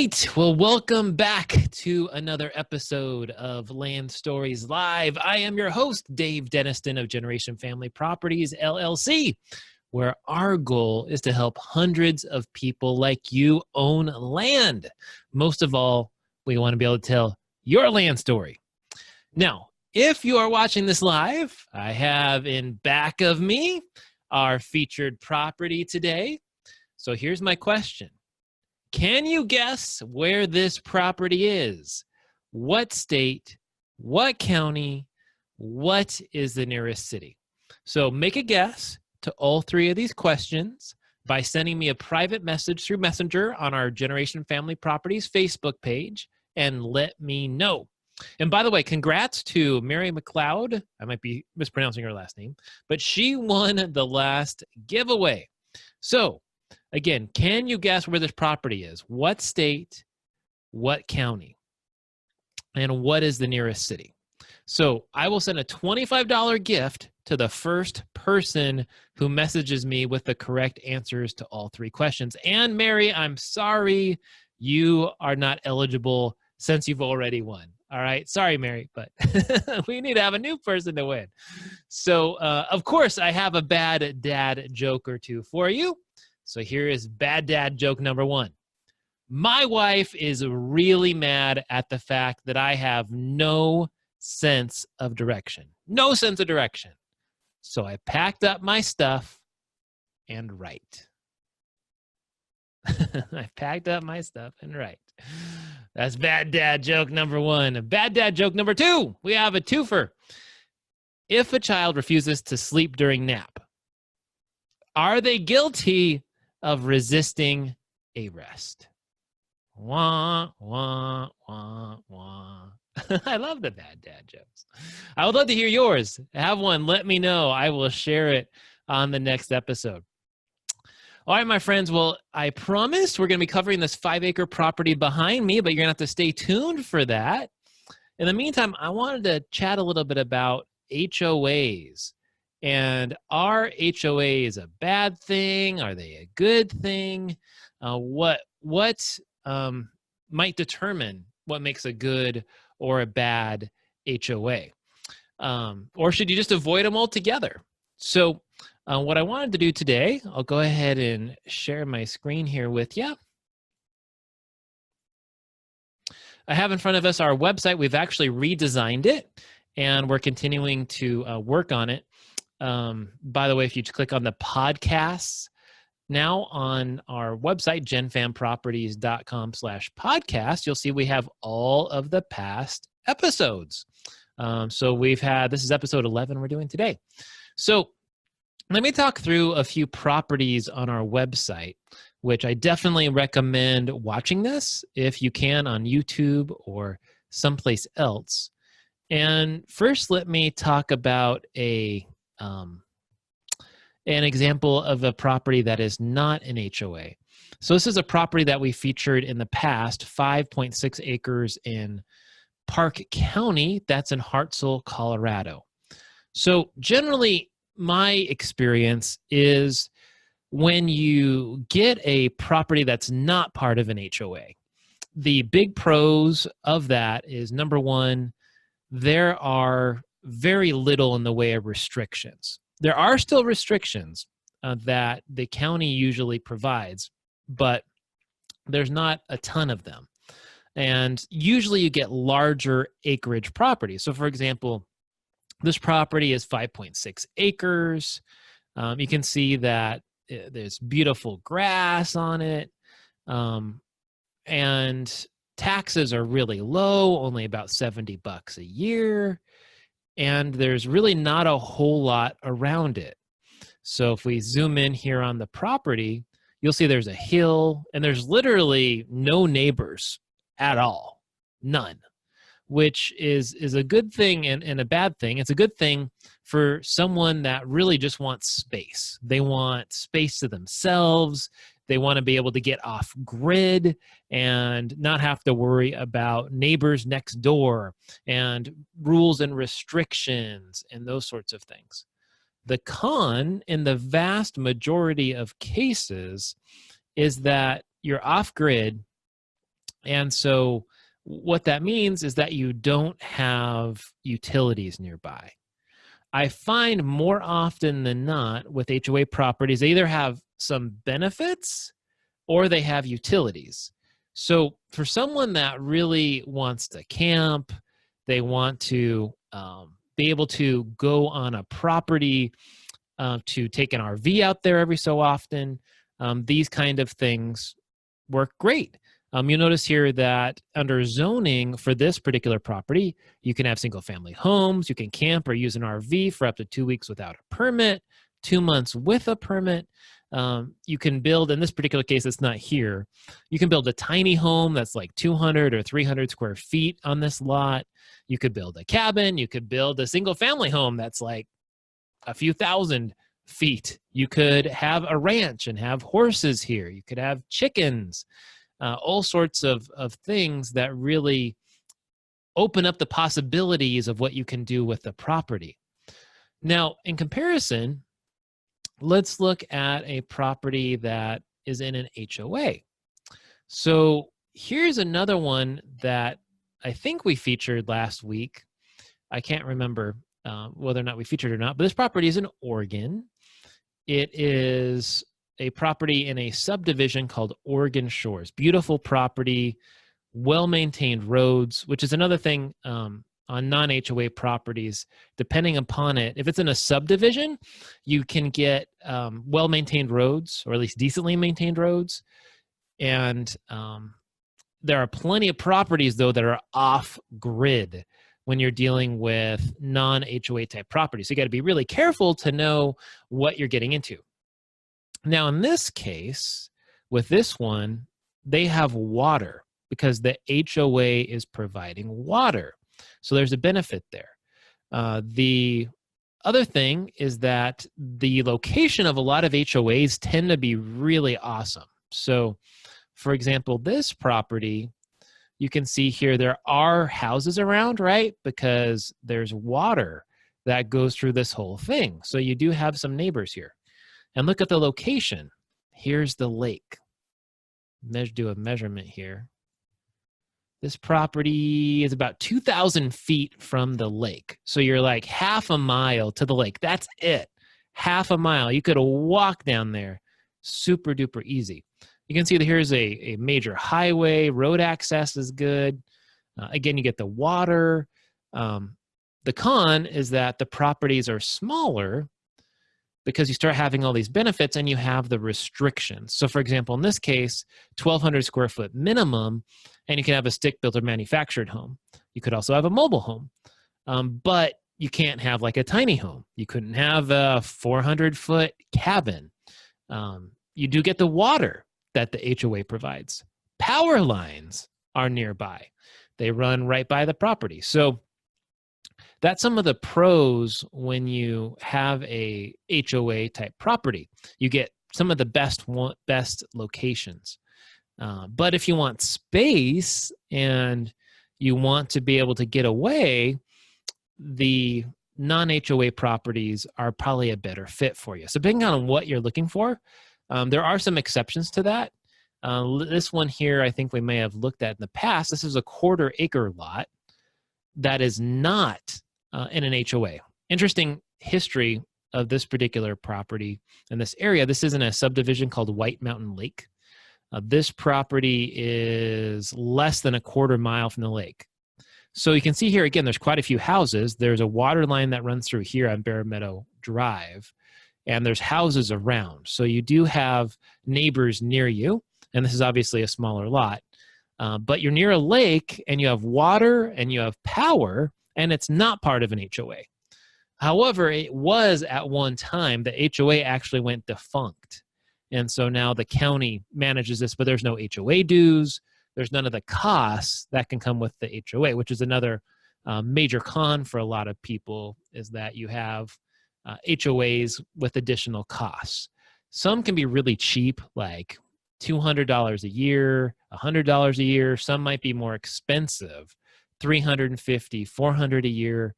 right. Well, welcome back to another episode of Land Stories Live. I am your host, Dave Denniston of Generation Family Properties, LLC, where our goal is to help hundreds of people like you own land. Most of all, we want to be able to tell your land story. Now, if you are watching this live, I have in back of me our featured property today. So here's my question. Can you guess where this property is? What state? What county? What is the nearest city? So make a guess to all three of these questions by sending me a private message through Messenger on our Generation Family Properties Facebook page and let me know. And by the way, congrats to Mary McLeod. I might be mispronouncing her last name, but she won the last giveaway. So again, can you guess where this property is? What state, what county, and what is the nearest city? So I will send a $25 gift to the first person who messages me with the correct answers to all three questions. And Mary, I'm sorry you are not eligible since you've already won. All right. Sorry, Mary, but we need to have a new person to win. So, of course, I have a bad dad joke or two for you. So here is bad dad joke number one. My wife is really mad at the fact that I have no sense of direction. No sense of direction. So I packed up my stuff and write. I packed up my stuff and write. That's bad dad joke number one. Bad dad joke number two. We have a twofer. If a child refuses to sleep during nap, are they guilty of resisting arrest? Wah, wah, wah, wah. I love the bad dad jokes. I would love to hear yours. Have one. Let me know. I will share it on the next episode. All right, my friends. Well, I promised we're going to be covering this 5-acre property behind me, but you're going to have to stay tuned for that. In the meantime, I wanted to chat a little bit about HOAs. And are HOAs a bad thing? Are they a good thing? What might determine what makes a good or a bad HOA? Or should you just avoid them altogether? So what I wanted to do today, I'll go ahead and share my screen here with you. I have in front of us our website. We've actually redesigned it, and we're continuing to work on it. By the way, if you click on the podcasts now on our website, genfamproperties.com/podcast, you'll see we have all of the past episodes. So this is episode 11 we're doing today. So let me talk through a few properties on our website, which I definitely recommend watching this if you can on YouTube or someplace else. And first, let me talk about an example of a property that is not an HOA. So this is a property that we featured in the past, 5.6 acres in Park County. That's in Hartselle, Colorado. So generally, my experience is when you get a property that's not part of an HOA, the big pros of that is, number one, there are very little in the way of restrictions. There are still restrictions that the county usually provides, but there's not a ton of them. And usually you get larger acreage properties. So for example, this property is 5.6 acres. You can see that there's beautiful grass on it. And taxes are really low, only about $70 a year. And there's really not a whole lot around it. So if we zoom in here on the property, you'll see there's a hill and there's literally no neighbors at all, none, which is a good thing and a bad thing. It's a good thing for someone that really just wants space. They want space to themselves. They want to be able to get off grid and not have to worry about neighbors next door and rules and restrictions and those sorts of things. The con in the vast majority of cases is that you're off grid And so what that means is that you don't have utilities nearby. I find more often than not with HOA properties, they either have some benefits or they have utilities. So for someone that really wants to camp, they want to be able to go on a property, to take an RV out there every so often, these kind of things work great. You'll notice here that under zoning for this particular property, you can have single family homes, you can camp or use an RV for up to 2 weeks without a permit, 2 months with a permit. You can build, in this particular case, it's not here, you can build a tiny home that's like 200 or 300 square feet on this lot. You could build a cabin, you could build a single family home that's like a few thousand feet. You could have a ranch and have horses here. You could have chickens, all sorts of things that really open up the possibilities of what you can do with the property. Now, in comparison, let's look at a property that is in an HOA. So here's another one that I think we featured last week. I can't remember whether or not we featured it or not, but this property is in Oregon. It is a property in a subdivision called Oregon Shores. Beautiful property, well-maintained roads, which is another thing on non-HOA properties. Depending upon it, if it's in a subdivision, you can get well-maintained roads, or at least decently maintained roads. And there are plenty of properties, though, that are off-grid when you're dealing with non-HOA type properties. So you got to be really careful to know what you're getting into. Now, in this case, with this one, they have water because the HOA is providing water. So there's a benefit there. The other thing is that the location of a lot of HOAs tend to be really awesome. So, for example, this property, you can see here there are houses around, right? Because there's water that goes through this whole thing. So you do have some neighbors here. And look at the location. Here's the lake. Do a measurement here. This property is about 2,000 feet from the lake. So you're like half a mile to the lake. That's it. Half a mile. You could walk down there. Super duper easy. You can see that here's a major highway. Road access is good. Again, you get the water. The con is that the properties are smaller because you start having all these benefits and you have the restrictions. So for example, in this case, 1,200 square foot minimum, and you can have a stick-built or manufactured home. You could also have a mobile home, but you can't have like a tiny home. You couldn't have a 400-foot cabin. You do get the water that the HOA provides. Power lines are nearby. They run right by the property. So that's some of the pros when you have a HOA type property. You get some of the best locations. But if you want space and you want to be able to get away, the non-HOA properties are probably a better fit for you. So depending on what you're looking for, there are some exceptions to that. This one here, I think we may have looked at in the past. This is a 1/4 acre lot that is not in an HOA. Interesting history of this particular property in this area. This is in a subdivision called White Mountain Lake. This property is less than a 1/4 mile from the lake. So you can see here, again, there's quite a few houses. There's a water line that runs through here on Bear Meadow Drive, and there's houses around. So you do have neighbors near you, and this is obviously a smaller lot. But you're near a lake, and you have water, and you have power, and it's not part of an HOA. However, it was at one time. The HOA actually went defunct. And so now the county manages this, but there's no HOA dues. There's none of the costs that can come with the HOA, which is another major con for a lot of people, is that you have HOAs with additional costs. Some can be really cheap, like $200 a year, $100 a year. Some might be more expensive, $350, $400 a year.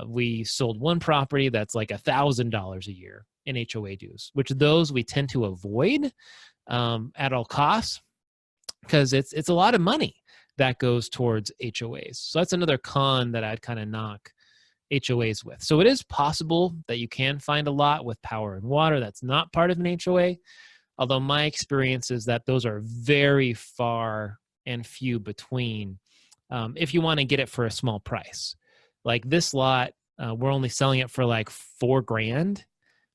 We sold one property that's like $1,000 a year in HOA dues, which those we tend to avoid at all costs. because it's a lot of money that goes towards HOAs. So that's another con that I'd kind of knock HOAs with. So it is possible that you can find a lot with power and water that's not part of an HOA, although my experience is that those are very far and few between if you want to get it for a small price. Like this lot, we're only selling it for like $4,000.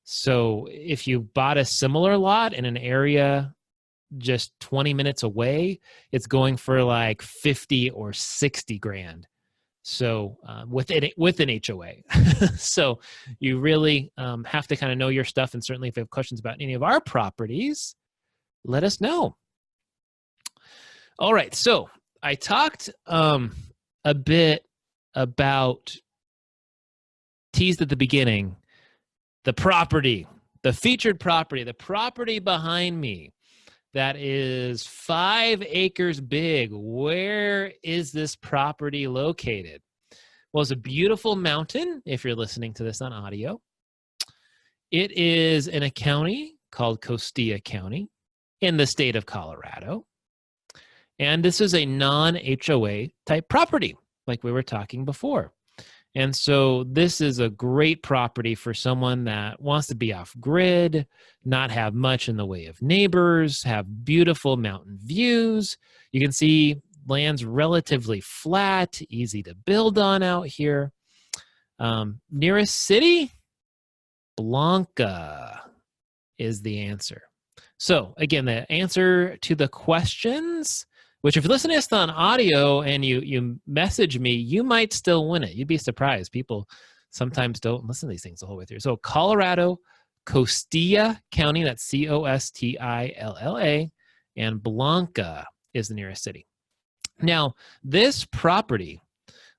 So if you bought a similar lot in an area just 20 minutes away, it's going for like 50 or 60 grand. So with an HOA. So you really have to kind of know your stuff. And certainly if you have questions about any of our properties, let us know. All right. So I talked a bit about, teased at the beginning, the property, the featured property, the property behind me that is 5 acres big. Where is this property located? Well, it's a beautiful mountain if you're listening to this on audio. It is in a county called Costilla County in the state of Colorado. And this is a non-HOA type property, like we were talking before. And so this is a great property for someone that wants to be off grid, not have much in the way of neighbors, have beautiful mountain views. You can see land's relatively flat, easy to build on out here. Nearest city, Blanca is the answer. So again, the answer to the questions, which if you listen to this on audio and you message me, you might still win it. You'd be surprised. People sometimes don't listen to these things the whole way through. So Colorado, Costilla County, that's Costilla, and Blanca is the nearest city. Now, this property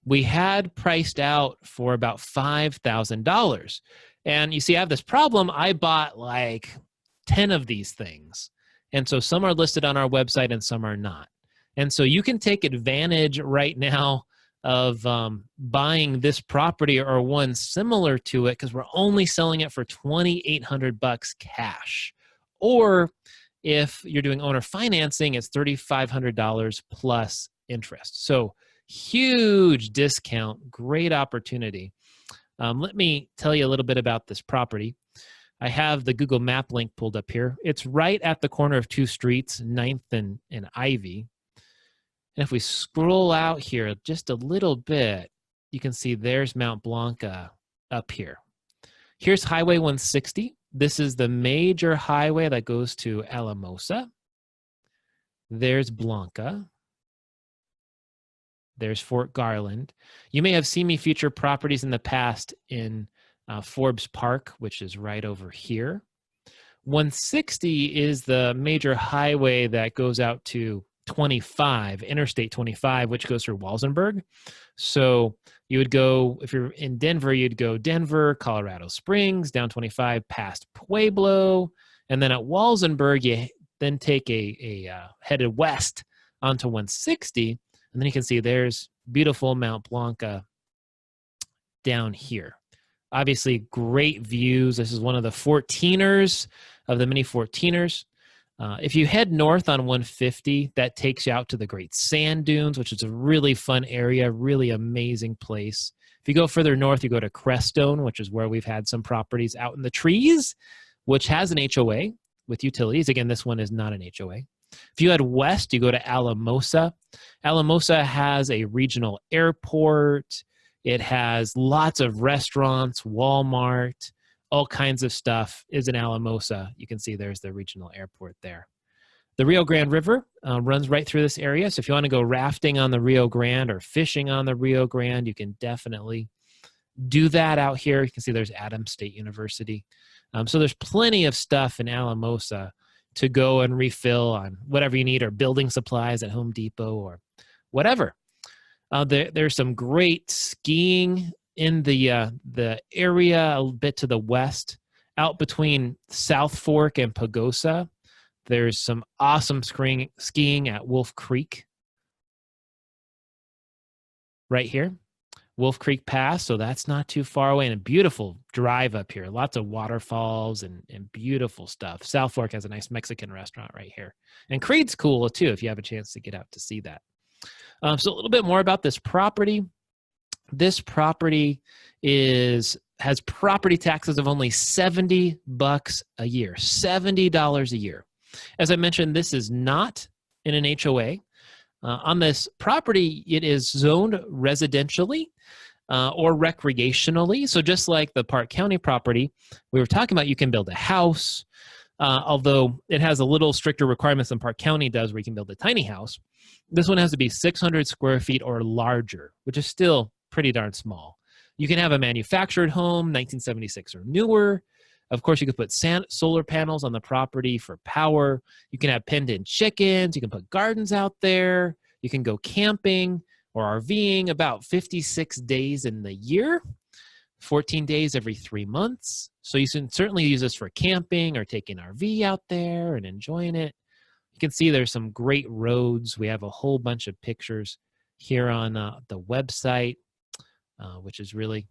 we had priced out for about $5,000. And you see, I have this problem. I bought like 10 of these things. And so some are listed on our website and some are not. And so you can take advantage right now of buying this property or one similar to it because we're only selling it for $2,800 cash. Or if you're doing owner financing, it's $3,500 plus interest. So huge discount, great opportunity. Let me tell you a little bit about this property. I have the Google Map link pulled up here. It's right at the corner of 2 streets, 9th and Ivy. And if we scroll out here just a little bit, you can see there's Mount Blanca up here. Here's Highway 160. This is the major highway that goes to Alamosa. There's Blanca. There's Fort Garland. You may have seen me feature properties in the past in Forbes Park, which is right over here. 160 is the major highway that goes out to 25, Interstate 25, which goes through Walsenburg. So you would go, if you're in Denver, you'd go Denver, Colorado Springs, down 25 past Pueblo. And then at Walsenburg, you then take headed west onto 160. And then you can see there's beautiful Mount Blanca down here. Obviously, great views. This is one of the 14ers of the mini 14ers. If you head north on 150, that takes you out to the Great Sand Dunes, which is a really fun area, really amazing place. If you go further north, you go to Crestone, which is where we've had some properties out in the trees, which has an HOA with utilities. Again, this one is not an HOA. If you head west, you go to Alamosa. Alamosa has a regional airport. It has lots of restaurants, Walmart, all kinds of stuff is in Alamosa. You can see there's the regional airport there. The Rio Grande River runs right through this area. So if you want to go rafting on the Rio Grande or fishing on the Rio Grande, you can definitely do that out here. You can see there's Adams State University. So there's plenty of stuff in Alamosa to go and refill on whatever you need, or building supplies at Home Depot or whatever. There's some great skiing in the area a bit to the west, out between South Fork and Pagosa. There's some awesome skiing at Wolf Creek right here. Wolf Creek Pass, so that's not too far away, and a beautiful drive up here. Lots of waterfalls and beautiful stuff. South Fork has a nice Mexican restaurant right here. And Creed's cool too if you have a chance to get out to see that. So a little bit more about this property. This property has property taxes of only $70 a year, $70 a year. As I mentioned, this is not in an HOA. On this property, it is zoned residentially or recreationally. So just like the Park County property we were talking about, you can build a house, although it has a little stricter requirements than Park County does where you can build a tiny house. This one has to be 600 square feet or larger, which is still pretty darn small. You can have a manufactured home, 1976 or newer. Of course, you could put solar panels on the property for power. You can have penned-in chickens. You can put gardens out there. You can go camping or RVing about 56 days in the year, 14 days every 3 months. So you can certainly use this for camping or taking RV out there and enjoying it. You can see there's some great roads. We have a whole bunch of pictures here on the website, which is really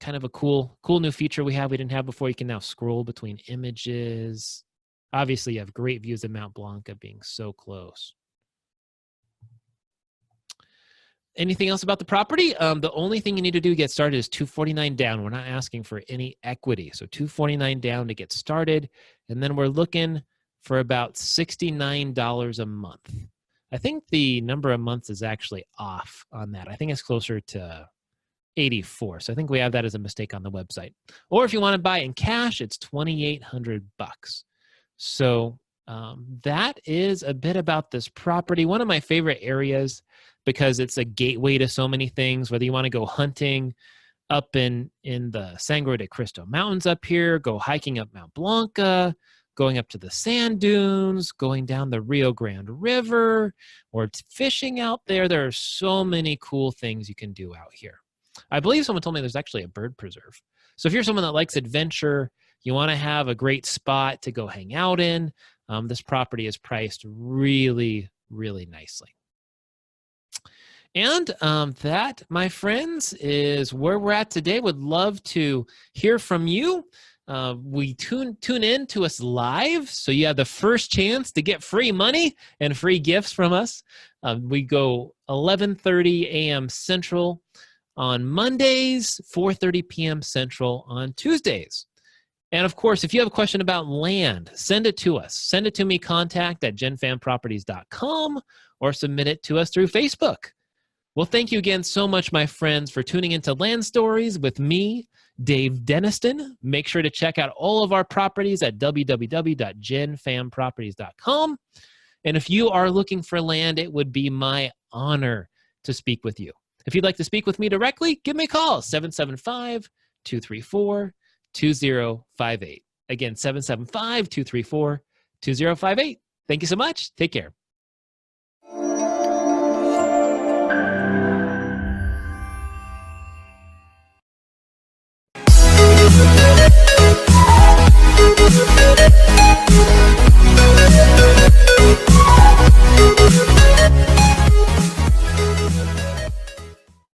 kind of a cool new feature we didn't have before. You can now scroll between images. Obviously, you have great views of Mount Blanca being so close. Anything else about the property? The only thing you need to do to get started is $249 down. We're not asking for any equity. So $249 down to get started. And then we're looking for about $69 a month. I think the number of months is actually off on that. I think it's closer to 84. So I think we have that as a mistake on the website. Or if you want to buy in cash, it's $2,800. So that is a bit about this property. One of my favorite areas because it's a gateway to so many things, whether you want to go hunting up in the Sangre de Cristo Mountains up here, go hiking up Mount Blanca, going up to the sand dunes, going down the Rio Grande River, or fishing out there. There are so many cool things you can do out here. I believe someone told me there's actually a bird preserve. So if you're someone that likes adventure, you want to have a great spot to go hang out in, this property is priced really, really nicely. And that, my friends, is where we're at today. Would love to hear from you. We tune in to us live, so you have the first chance to get free money and free gifts from us. We go 11:30 a.m. Central on Mondays, 4:30 p.m. Central on Tuesdays. And of course, if you have a question about land, send it to us. Send it to me, contact@genfamproperties.com, or submit it to us through Facebook. Well, thank you again so much, my friends, for tuning into Land Stories with me, Dave Deniston. Make sure to check out all of our properties at www.genfamproperties.com. And if you are looking for land, it would be my honor to speak with you. If you'd like to speak with me directly, give me a call, 775-234-2058. Again, 775-234-2058. Thank you so much. Take care.